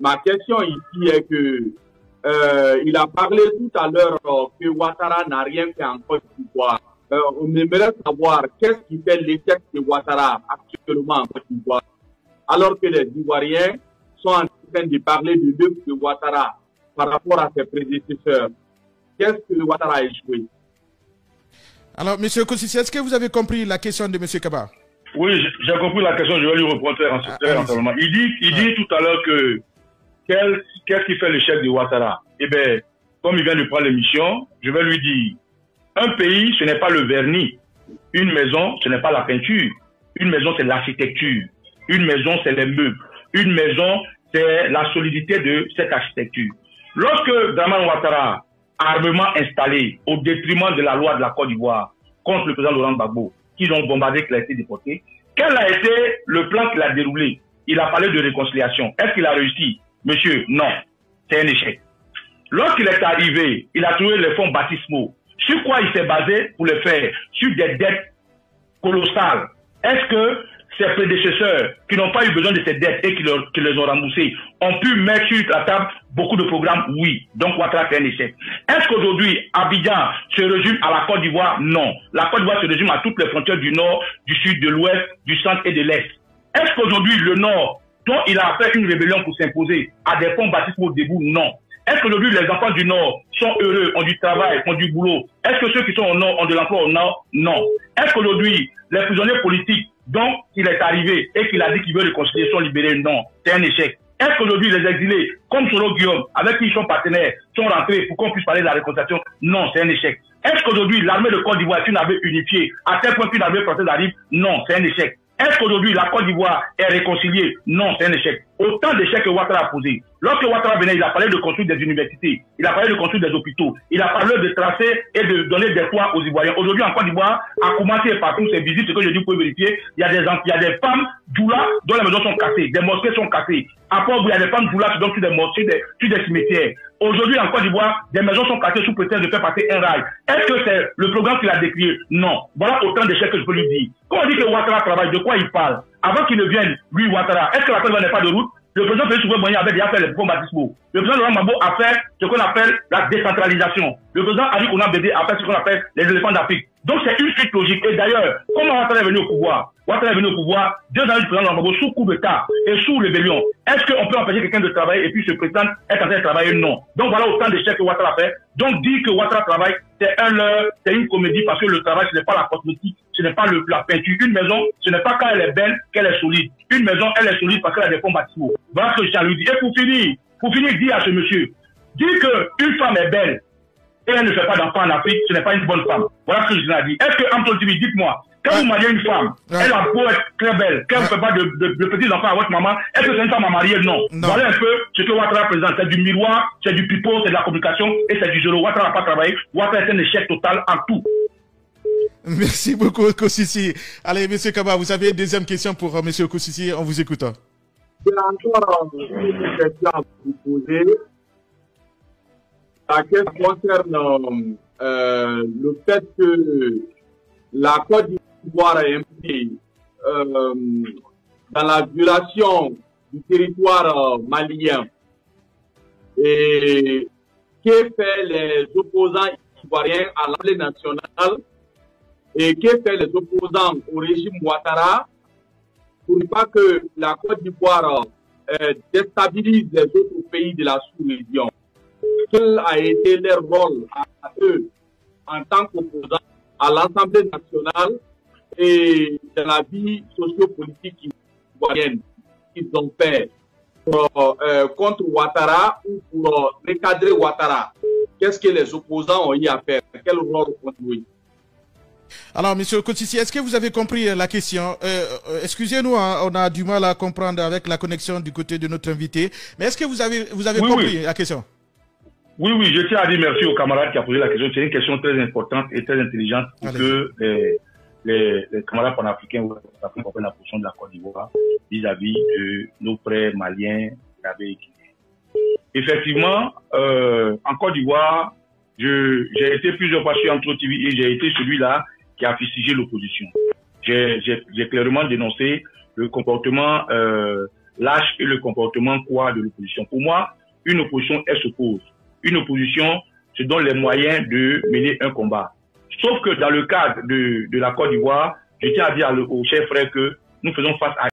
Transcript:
Ma question ici est que il a parlé tout à l'heure que Ouattara n'a rien fait en Côte d'Ivoire. On aimerait savoir qu'est-ce qui fait l'échec de Ouattara actuellement en Côte d'Ivoire, alors que les Ivoiriens sont en train de parler de l'œuvre de Ouattara par rapport à ses prédécesseurs. Qu'est-ce que Ouattara a échoué? Alors, M. Koussissi, est-ce que vous avez compris la question de M. Kaba? Oui, j'ai compris la question, je vais lui répondre en Il dit tout à l'heure que qu'est-ce qui fait l'échec de Ouattara? Eh bien, comme il vient de prendre l'émission, je vais lui dire, un pays, ce n'est pas le vernis. Une maison, ce n'est pas la peinture. Une maison, c'est l'architecture. Une maison, c'est les meubles. Une maison, c'est la solidité de cette architecture. Lorsque Dramane Ouattara, armement installé au détriment de la loi de la Côte d'Ivoire contre le président Laurent Gbagbo, qui l'ont bombardé, qui a été déporté, quel a été le plan qu'il a déroulé? Il a parlé de réconciliation. Est-ce qu'il a réussi? Monsieur, non. C'est un échec. Lorsqu'il est arrivé, il a trouvé les fonds baptismaux. Sur quoi il s'est basé pour le faire? Sur des dettes colossales. Est-ce que ses prédécesseurs, qui n'ont pas eu besoin de ces dettes et qui les ont remboursées, ont pu mettre sur la table beaucoup de programmes? Oui. Donc Ouattara fait un échec. Est-ce qu'aujourd'hui, Abidjan se résume à la Côte d'Ivoire? Non. La Côte d'Ivoire se résume à toutes les frontières du Nord, du Sud, de l'Ouest, du Centre et de l'Est. Est-ce qu'aujourd'hui, le Nord, dont il a fait une rébellion pour s'imposer, a des fonds baptismaux au début? Non. Est-ce qu'aujourd'hui, les enfants du Nord sont heureux, ont du travail, ont du boulot? Est-ce que ceux qui sont au Nord ont de l'emploi au Nord? Non. Est-ce qu'aujourd'hui, les prisonniers politiques dont il est arrivé et qu'il a dit qu'il veut réconcilier sont libérés? Non. C'est un échec. Est-ce qu'aujourd'hui, les exilés, comme Soro Guillaume, avec qui ils sont partenaires, sont rentrés pour qu'on puisse parler de la réconciliation? Non, c'est un échec. Est-ce qu'aujourd'hui, l'armée de Côte d'Ivoire est une armée unifiée, à tel point qu'une armée française arrive? Non, c'est un échec. Est-ce qu'aujourd'hui, la Côte d'Ivoire est réconciliée? Non, c'est un échec. Autant d'échecs que Ouattara a posé. Lorsque Ouattara venait, il a parlé de construire des universités, il a parlé de construire des hôpitaux, il a parlé de tracer et de donner des toits aux Ivoiriens. Aujourd'hui, en Côte d'Ivoire, à commencer par tous ces visites, ce que je dis, vous pouvez vérifier, il y a des femmes doula dont les maisons sont cassées, des mosquées sont cassées. À Port, il y a des femmes doula qui donnent sur des mosquées, sur des cimetières. Aujourd'hui, en Côte d'Ivoire, des maisons sont cassées sous prétexte de faire passer un rail. Est-ce que c'est le programme qu'il a décrié? Non. Voilà autant d'échecs que je peux lui dire. Quand on dit que Ouattara travaille, de quoi il parle? Avant qu'il ne vienne, lui, Ouattara, est-ce que la Côte d'Ivoire n'est pas de route? Le président Félix Houphouët-Boigny avait déjà fait les fonds baptismaux. Le président Laurent Gbagbo a fait ce qu'on appelle la décentralisation. Le président Ali Kouna Bédé a fait ce qu'on appelle les éléphants d'Afrique. Donc c'est une suite logique. Et d'ailleurs, comment Ouattara est venu au pouvoir? Ouattara est venu au pouvoir 2 ans du président Laurent Gbagbo sous coup d'État et sous rébellion. Est-ce qu'on peut empêcher quelqu'un de travailler et puis se prétendre être en train de travailler? Non. Donc voilà autant d'échecs que Ouattara fait. Donc dire que Ouattara travaille, c'est un leurre, c'est une comédie parce que le travail, ce n'est pas la cosmétique, ce n'est pas la peinture. Une maison, ce n'est pas quand elle est belle qu'elle est solide. Une maison, elle est solide parce qu'elle a des fonds baptismaux. Voilà ce que je tiens à lui dire. Et pour finir, dire à ce monsieur, dire qu'une femme est belle et elle ne fait pas d'enfant en Afrique, ce n'est pas une bonne femme. Voilà ce que je tiens à dire. Est-ce que, Amton TV, dites-moi, quand vous mariez une femme, elle a beau être très belle, qu'elle ne fait pas de petits enfants à votre maman, est-ce que c'est une femme à marier? Non. Voilà un peu ce que Ouattara présente. C'est du miroir, c'est du pipeau, c'est de la communication et c'est du zéro. Ouattara n'a pas travaillé. Ouattara est un échec total en tout. Merci beaucoup, Koussissi. Allez, M. Kaba, vous avez une deuxième question pour M. Koussissi. On vous écoute. J'ai encore une question à vous poser. La question concerne le fait que la Côte d'Ivoire est impliquée dans la violation du territoire malien. Et que fait les opposants ivoiriens à l'Assemblée nationale et que fait les opposants au régime Ouattara pour ne pas que la Côte d'Ivoire déstabilise les autres pays de la sous-région? Quel a été leur rôle à eux en tant qu'opposants à l'Assemblée nationale et de la vie sociopolitique ivoirienne qu'ils ont fait contre Ouattara ou pour recadrer Ouattara? Qu'est-ce que les opposants ont eu à faire? Quel rôle ont joué? Alors, M. Koussissi, est-ce que vous avez compris la question? Excusez-nous, hein, on a du mal à comprendre avec la connexion du côté de notre invité. Mais est-ce que vous avez compris la question? Oui, je tiens à dire merci au camarade qui a posé la question. C'est une question très importante et très intelligente pour que les camarades panafricains ou africains comprennent la position de la Côte d'Ivoire vis-à-vis de nos frères maliens, Gabé et Guinée. Effectivement, en Côte d'Ivoire, j'ai été plusieurs fois sur Amtro TV et j'ai été celui-là qui a fustigé l'opposition. J'ai clairement dénoncé le comportement lâche et le comportement quoi de l'opposition. Pour moi, une opposition, elle s'oppose. Une opposition se donne les moyens de mener un combat. Sauf que dans le cadre de la Côte d'Ivoire, je tiens à dire aux chers frères que nous faisons face à